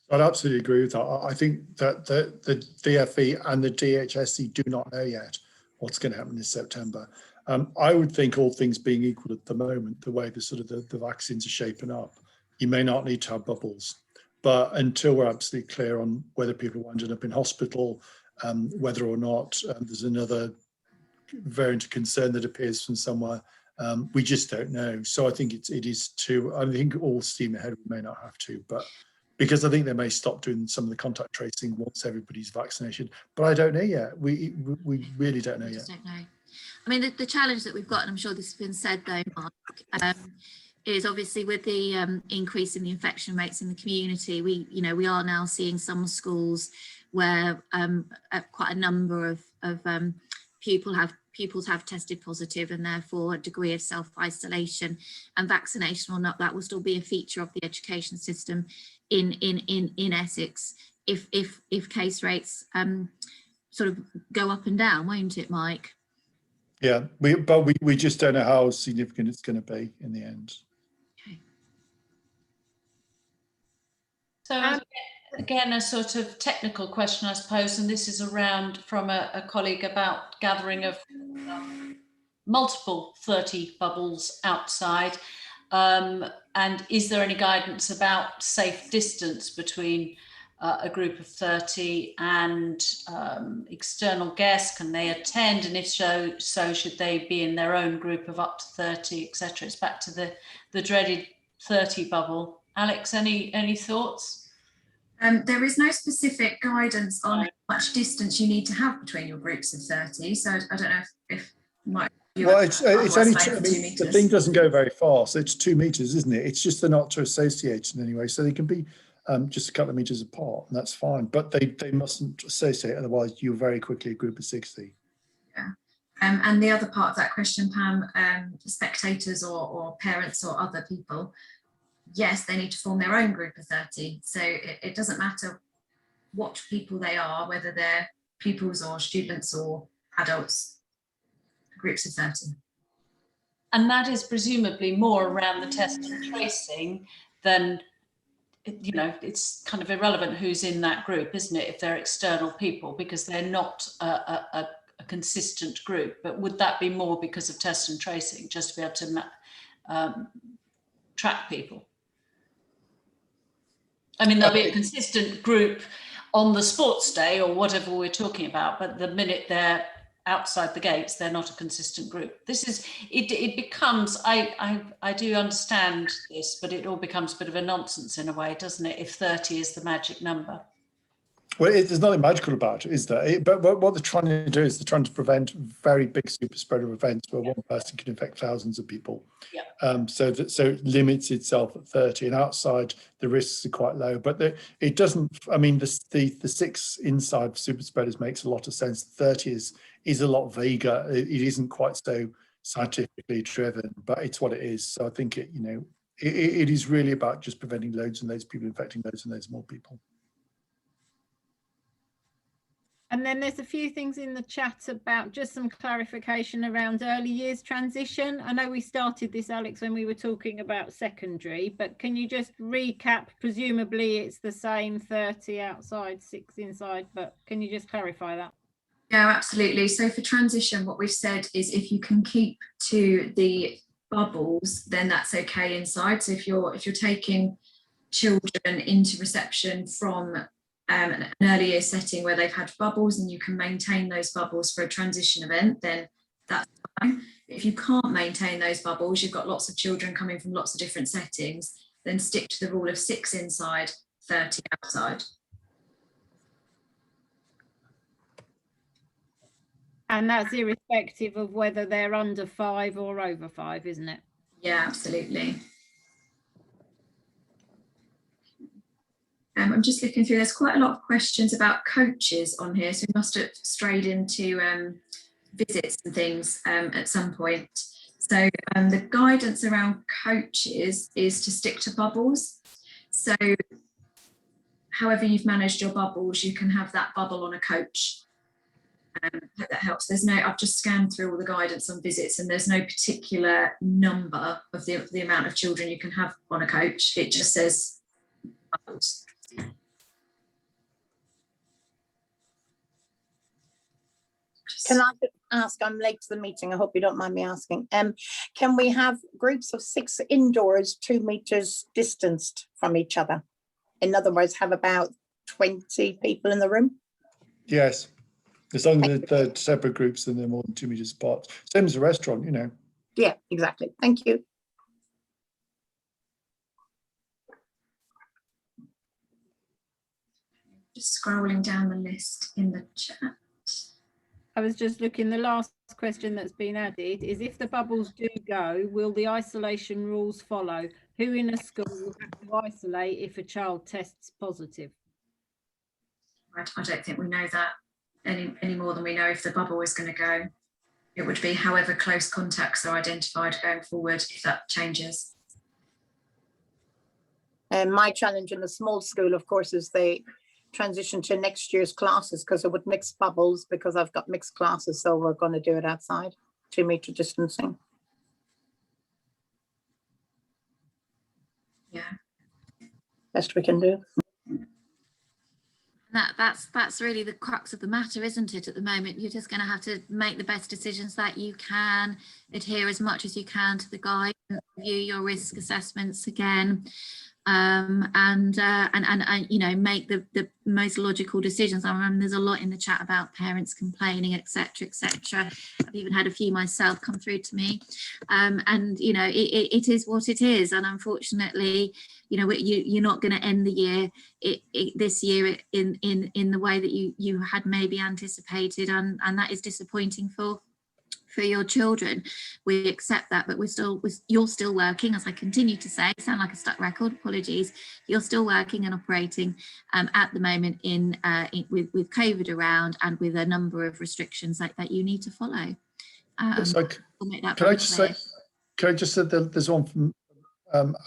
I'd absolutely agree with that. I think that the DFE and the DHSC do not know yet what's going to happen in September. I would think, all things being equal at the moment, the way the vaccines are shaping up, you may not need to have bubbles. But until we're absolutely clear on whether people are ending up in hospital, whether or not there's another variant of concern that appears from somewhere, we just don't know. So I think it is too, I think all steam ahead, we may not have to, but because I think they may stop doing some of the contact tracing once everybody's vaccinated. But I don't know yet. We really don't know yet. Don't know. I mean, the challenge that we've got, and I'm sure this has been said though, Mark, is obviously with the increase in the infection rates in the community, we are now seeing some schools where quite a number of pupils have tested positive, and therefore a degree of self-isolation and vaccination or not, that will still be a feature of the education system in Essex if case rates sort of go up and down, won't it, Mike? Yeah, we just don't know how significant it's going to be in the end. Okay. So again, a sort of technical question, I suppose, and this is around from a colleague about gathering of multiple 30 bubbles outside. And is there any guidance about safe distance between a group of 30 and external guests? Can they attend? And if so should they be in their own group of up to 30, etc.? It's back to the dreaded 30 bubble. Alex, any thoughts? There is no specific guidance on how much distance you need to have between your groups of 30. So I don't know if Mike. Well, it's only the thing doesn't go very far, so it's 2 meters, isn't it? It's just they're not to associate in any way, so they can be just a couple of meters apart, and that's fine. But they mustn't associate, otherwise you're very quickly a group of 60. Yeah. And the other part of that question, Pam, spectators or parents or other people, yes, they need to form their own group of 30. So it doesn't matter what people they are, whether they're pupils or students or adults, groups of 30. And that is presumably more around the test and tracing than, it's kind of irrelevant who's in that group, isn't it, if they're external people, because they're not a consistent group. But would that be more because of test and tracing, just to be able to track people? I mean, there'll be a consistent group on the sports day or whatever we're talking about, but the minute they're outside the gates, they're not a consistent group. This is, it becomes, I do understand this, but it all becomes a bit of a nonsense in a way, doesn't it, if 30 is the magic number? Well, there's nothing magical about it, is there? But what they're trying to do is they're trying to prevent very big super spreader events where one person can infect thousands of people. Yeah. So it limits itself at 30, and outside the risks are quite low. But it doesn't. I mean, the 6 inside super spreaders makes a lot of sense. 30 is a lot vaguer. It isn't quite so scientifically driven, but it's what it is. So I think it is really about just preventing loads and loads of people infecting loads and loads more people. And then there's a few things in the chat about just some clarification around early years transition. I know we started this, Alex, when we were talking about secondary, but can you just recap? Presumably it's the same 30 outside, 6 inside, but can you just clarify that? Yeah, absolutely. So for transition, what we've said is if you can keep to the bubbles, then that's okay inside. So if you're taking children into reception from an early year setting where they've had bubbles and you can maintain those bubbles for a transition event, then that's fine. If you can't maintain those bubbles, you've got lots of children coming from lots of different settings, then stick to the rule of 6 inside, 30 outside. And that's irrespective of whether they're under 5 or over 5, isn't it? Yeah, absolutely. I'm just looking through, there's quite a lot of questions about coaches on here, so we must have strayed into visits and things at some point. So the guidance around coaches is to stick to bubbles. So however you've managed your bubbles, you can have that bubble on a coach. That helps. There's no, I've just scanned through all the guidance on visits and there's no particular number of the amount of children you can have on a coach. It just says bubbles. Can I ask, I'm late to the meeting, I hope you don't mind me asking, can we have groups of 6 indoors 2 meters distanced from each other? In other words, have about 20 people in the room? Yes, as long as they're separate groups and they're more than 2 meters apart. Same as a restaurant, you know. Yeah, exactly. Thank you. Just scrolling down the list in the chat. I was just looking, the last question that's been added is, if the bubbles do go, will the isolation rules follow? Who in a school will have to isolate if a child tests positive? I don't think we know that any more than we know if the bubble is going to go. It would be however close contacts are identified going forward, if that changes. And my challenge in a small school, of course, is the transition to next year's classes, because I would mix bubbles, because I've got mixed classes, so we're going to do it outside, 2 meter distancing. Yeah, Best we can do. That's really the crux of the matter, isn't it? At the moment, you're just going to have to make the best decisions that you can, adhere as much as you can to the guide, review your risk assessments again, and you know, make the most logical decisions. I remember there's a lot in the chat about parents complaining, etc., etc. I've even had a few myself come through to me, and you know, it is what it is, and unfortunately, you know, you're not going to end the year this year in the way that you had maybe anticipated, and that is disappointing for your children. We accept that, but you're still working, as I continue to say, sound like a stuck record, apologies. You're still working and operating at the moment with COVID around, and with a number of restrictions that you need to follow. So can I just say that there's one from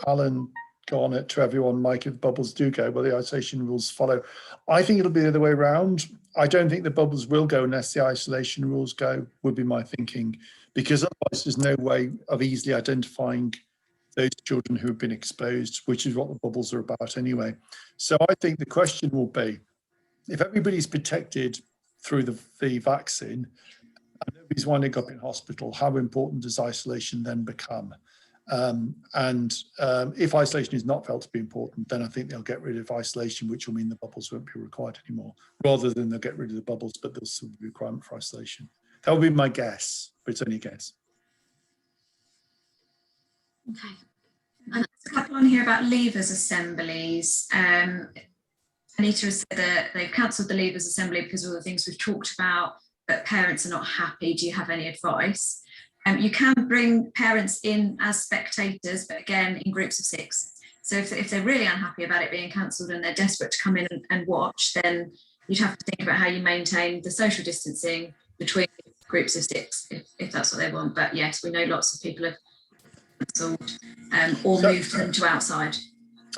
Alan Garnett to everyone, Mike, if bubbles do go, will the isolation rules follow? I think it'll be the other way around. I don't think the bubbles will go unless the isolation rules go, would be my thinking, because otherwise there's no way of easily identifying those children who have been exposed, which is what the bubbles are about anyway. So I think the question will be, if everybody's protected through the vaccine and nobody's winding up in hospital, how important does isolation then become? If isolation is not felt to be important, then I think they'll get rid of isolation, which will mean the bubbles won't be required anymore, rather than they'll get rid of the bubbles, but there'll still be a requirement for isolation. That would be my guess, but it's only a guess. Okay. There's a couple on here about leavers assemblies. Anita has said that they've cancelled the leavers assembly because of all the things we've talked about, but parents are not happy. Do you have any advice? You can bring parents in as spectators, but again, in groups of 6. So if they're really unhappy about it being cancelled and they're desperate to come in and watch, then you'd have to think about how you maintain the social distancing between groups of 6, if that's what they want. But yes, we know lots of people have cancelled or moved them to outside.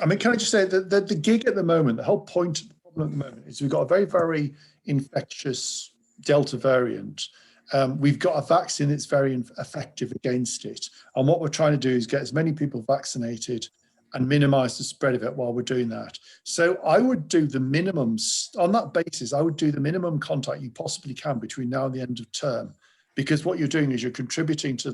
I mean, can I just say that the gig at the moment, the whole point of the problem at the moment is we've got a very, very infectious Delta variant. We've got a vaccine that's very effective against it. And what we're trying to do is get as many people vaccinated and minimize the spread of it while we're doing that. So I would do the minimums on that basis. I would do the minimum contact you possibly can between now and the end of term, because what you're doing is you're contributing to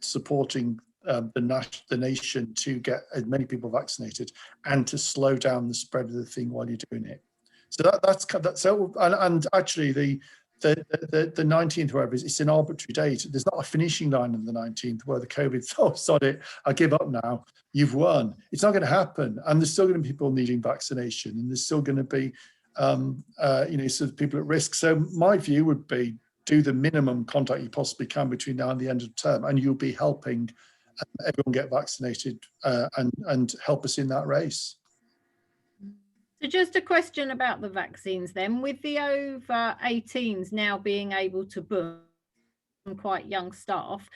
supporting the nation to get as many people vaccinated and to slow down the spread of the thing while you're doing it. So that's so, and actually the 19th, wherever it's an arbitrary date. There's not a finishing line on the 19th where the COVID, oh, sorry, I give up now, you've won. It's not going to happen. And there's still going to be people needing vaccination, and there's still going to be, sort of people at risk. So my view would be do the minimum contact you possibly can between now and the end of term, and you'll be helping everyone get vaccinated and help us in that race. So just a question about the vaccines then, with the over 18s now being able to book, quite young staff,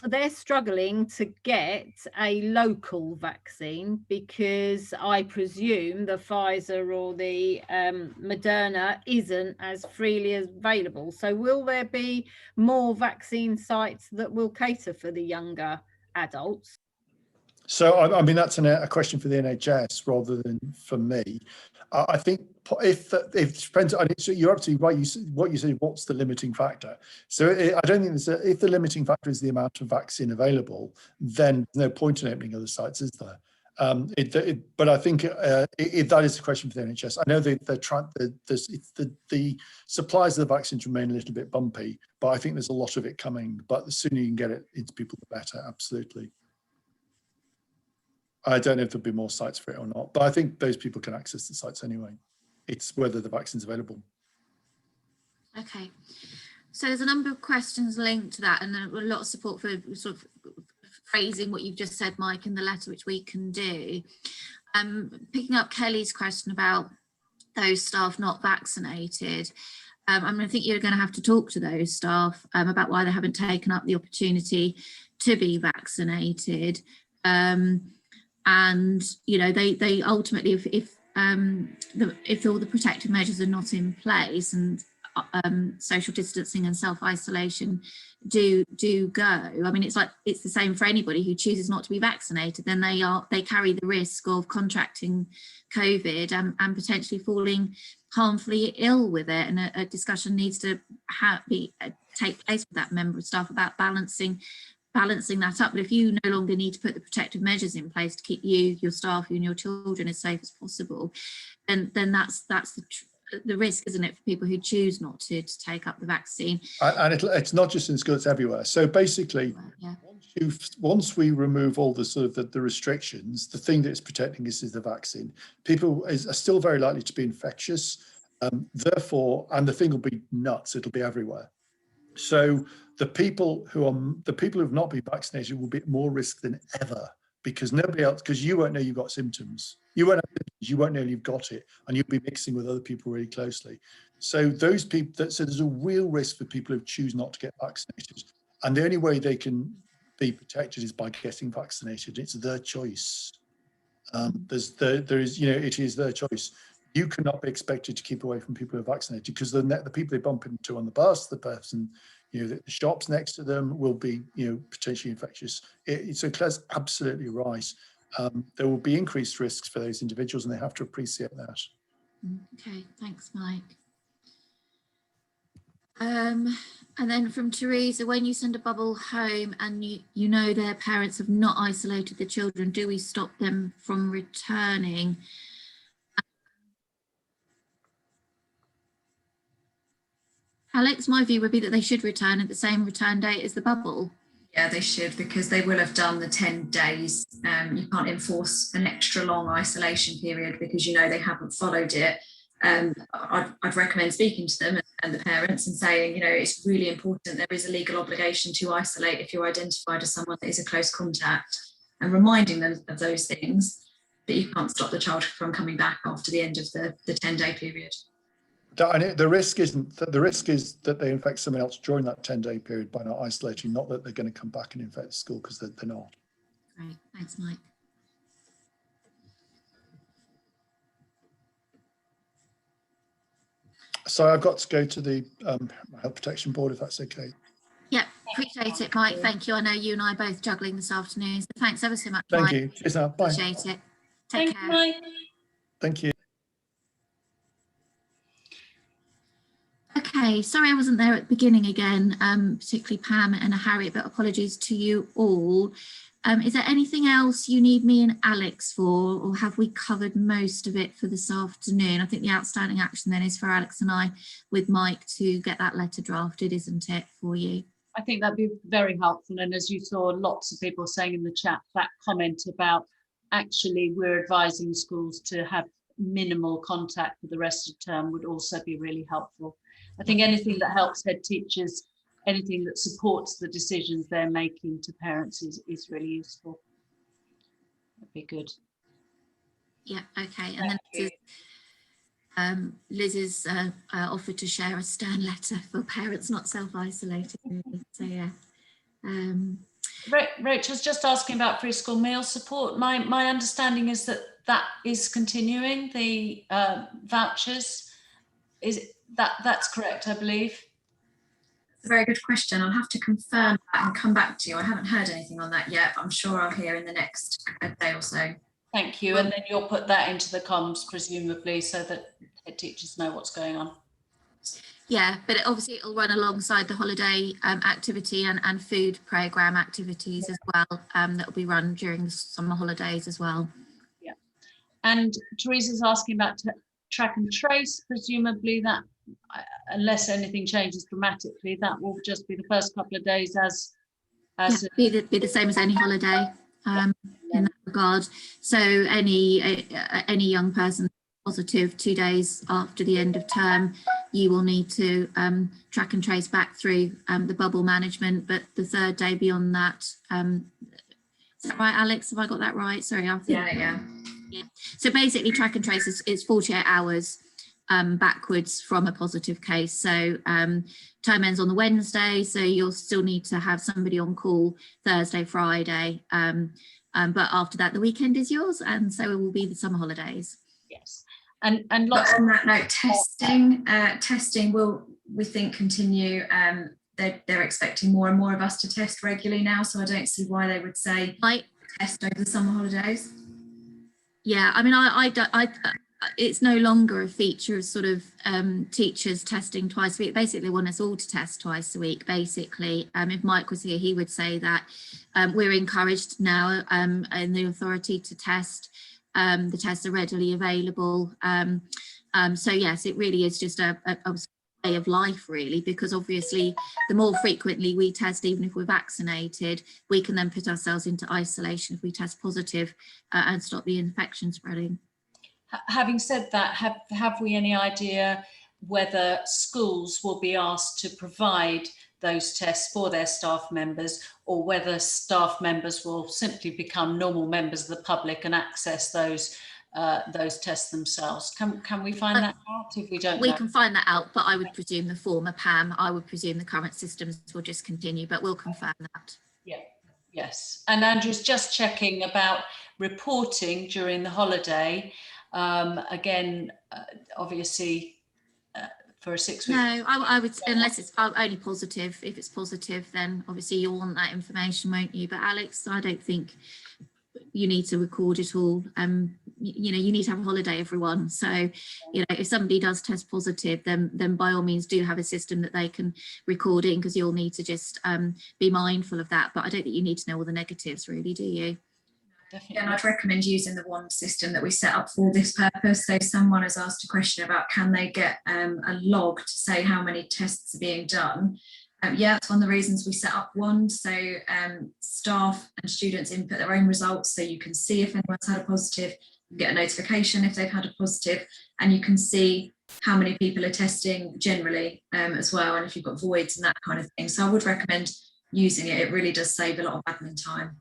they're struggling to get a local vaccine because I presume the Pfizer or the Moderna isn't as freely available. So will there be more vaccine sites that will cater for the younger adults? So, I mean, that's a question for the NHS rather than for me. I think if it depends on it, so you're absolutely right. What you said, what's the limiting factor? So I don't think if the limiting factor is the amount of vaccine available, then there's no point in opening other sites, is there? But I think that is a question for the NHS. I know the supplies of the vaccines remain a little bit bumpy, but I think there's a lot of it coming. But the sooner you can get it into people, the better. Absolutely. I don't know if there'll be more sites for it or not, but I think those people can access the sites anyway, it's whether the vaccine's available. Okay, so there's a number of questions linked to that, and a lot of support for sort of phrasing what you've just said, Mike, in the letter, which we can do. Picking up Kelly's question about those staff not vaccinated, I think you're going to have to talk to those staff about why they haven't taken up the opportunity to be vaccinated. And you know, they ultimately, if all the protective measures are not in place and social distancing and self-isolation do go, I mean, it's the same for anybody who chooses not to be vaccinated. Then they carry the risk of contracting COVID and potentially falling harmfully ill with it, and a discussion needs to take place with that member of staff about balancing that up. But if you no longer need to put the protective measures in place to keep you, your staff, and your children as safe as possible, then that's the risk, isn't it, for people who choose not to take up the vaccine. And it's not just in schools, it's everywhere. So basically, yeah. once we remove all the sort of the restrictions, the thing that's protecting us is the vaccine. People are still very likely to be infectious, therefore, and the thing will be nuts. It'll be everywhere. So the people who have not been vaccinated will be at more risk than ever, because nobody else, because you won't know you've got symptoms. You won't have symptoms, you won't know you've got it, and you'll be mixing with other people really closely. So those people, so there's a real risk for people who choose not to get vaccinated. And the only way they can be protected is by getting vaccinated. It's their choice. It is their choice. You cannot be expected to keep away from people who are vaccinated, because the people they bump into on the bus, the person, the shops next to them will be, potentially infectious. So Claire's absolutely right. There will be increased risks for those individuals, and they have to appreciate that. Okay, thanks, Mike. And then from Teresa, when you send a bubble home and you know their parents have not isolated the children, do we stop them from returning? Alex, my view would be that they should return at the same return date as the bubble. Yeah, they should, because they will have done the 10 days. You can't enforce an extra long isolation period because they haven't followed it. I'd recommend speaking to them and the parents and saying, it's really important. There is a legal obligation to isolate if you're identified as someone that is a close contact, and reminding them of those things. But you can't stop the child from coming back after the end of the 10-day period. And the risk is that they infect someone else during that 10-day period by not isolating, not that they're going to come back and infect the school, because they're not. Great, thanks, Mike. So I've got to go to the Health Protection Board, if that's okay. Yeah, appreciate it, Mike. Thank you. I know you and I are both juggling this afternoon, so thanks ever so much, Thank Mike. you. Cheers now. Bye. Appreciate it. Take care. Mike. Thank you. Okay, sorry I wasn't there at the beginning again, particularly Pam and Harriet, but apologies to you all. Is there anything else you need me and Alex for, or have we covered most of it for this afternoon? I think the outstanding action then is for Alex and I with Mike to get that letter drafted, isn't it, for you? I think that'd be very helpful. And as you saw, lots of people saying in the chat, that comment about actually we're advising schools to have minimal contact for the rest of the term would also be really helpful. I think anything that helps head teachers, anything that supports the decisions they're making to parents is really useful. That'd be good. Yeah, okay. And then Liz is offered to share a stern letter for parents not self-isolated. So yeah. Rachel's just asking about preschool meal support. My understanding is that is continuing, the vouchers. That's correct, I believe. It's a very good question. I'll have to confirm that and come back to you. I haven't heard anything on that yet, but I'm sure I'll hear in the next day or so. Thank you. And then you'll put that into the comms, presumably, so that head teachers know what's going on. Yeah, but obviously it'll run alongside the holiday activity and food programme activities as well, that will be run during the summer holidays as well. Yeah. And Teresa's asking about track and trace. Presumably that, unless anything changes dramatically, that will just be the first couple of days as be the same as any holiday in that regard. So any young person positive 2 days after the end of term, you will need to track and trace back through the bubble management. But the 3rd day beyond that, is that right, Alex? Have I got that right? Sorry, I think. Yeah. So basically, track and trace is 48 hours backwards from a positive case. So term ends on the Wednesday, so you'll still need to have somebody on call Thursday, Friday. But after that, the weekend is yours, and so it will be the summer holidays. Yes, and lots. But on that note, testing will, we think, continue. They're expecting more and more of us to test regularly now, so I don't see why they would say test over the summer holidays. Yeah, I mean, it's no longer a feature of sort of teachers testing twice a week. Basically, they want us all to test twice a week, basically. If Mike was here, he would say that we're encouraged now in the authority to test. The tests are readily available. So yes, it really is just a way of life, really, because obviously the more frequently we test, even if we're vaccinated, we can then put ourselves into isolation if we test positive and stop the infection spreading. Having said that, have we any idea whether schools will be asked to provide those tests for their staff members, or whether staff members will simply become normal members of the public and access those tests themselves? Can we find that out if we don't know? We can find that out, but I would presume the former, Pam. I would presume the current systems will just continue, but we'll confirm that. Yeah. Yes. And Andrew's just checking about reporting during the holiday. Again, obviously, for a 6 week. No, I would, unless it's only positive. If it's positive, then obviously you'll want that information, won't you? But Alex, I don't think you need to record it all. You know, you need to have a holiday, everyone. So, you know, if somebody does test positive, then by all means do have a system that they can record in, because you'll need to just be mindful of that. But I don't think you need to know all the negatives, really, do you? Definitely. Yeah, and I'd recommend using the one system that we set up for this purpose. So someone has asked a question about, can they get a log to say how many tests are being done? Yeah, that's one of the reasons we set up one. So staff and students input their own results, so you can see if anyone's had a positive, you get a notification if they've had a positive, and you can see how many people are testing generally as well, and if you've got voids and that kind of thing. So I would recommend using it. It really does save a lot of admin time.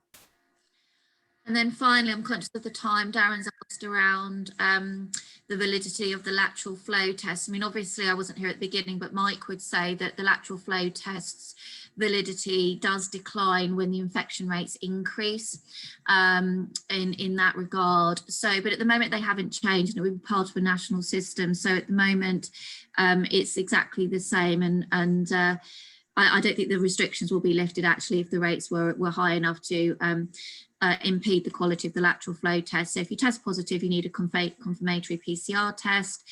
And then finally, I'm conscious of the time, Darren's asked around the validity of the lateral flow test. I mean, obviously I wasn't here at the beginning, but Mike would say that the lateral flow tests validity does decline when the infection rates increase in that regard. So, but at the moment they haven't changed, and it would be part of a national system. So at the moment it's exactly the same, and I don't think the restrictions will be lifted actually if the rates were high enough to impede the quality of the lateral flow test. So if you test positive, you need a confirmatory PCR test,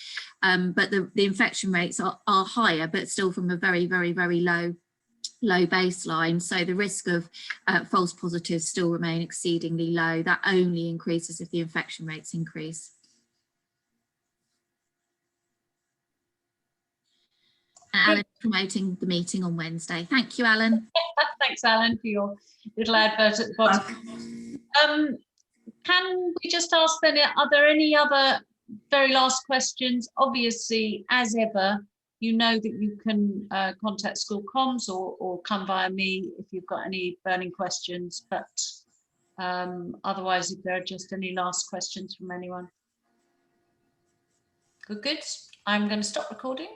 but the infection rates are higher, but still from a very, very, very low baseline. So the risk of false positives still remain exceedingly low. That only increases if the infection rates increase. Alan promoting the meeting on Wednesday. Thank you, Alan. Thanks, Alan, for your little advert at the bottom. Can we just ask then, are there any other very last questions? Obviously, as ever, you know that you can contact school comms or come via me if you've got any burning questions, but otherwise, if there are just any last questions from anyone. Good. I'm going to stop recording.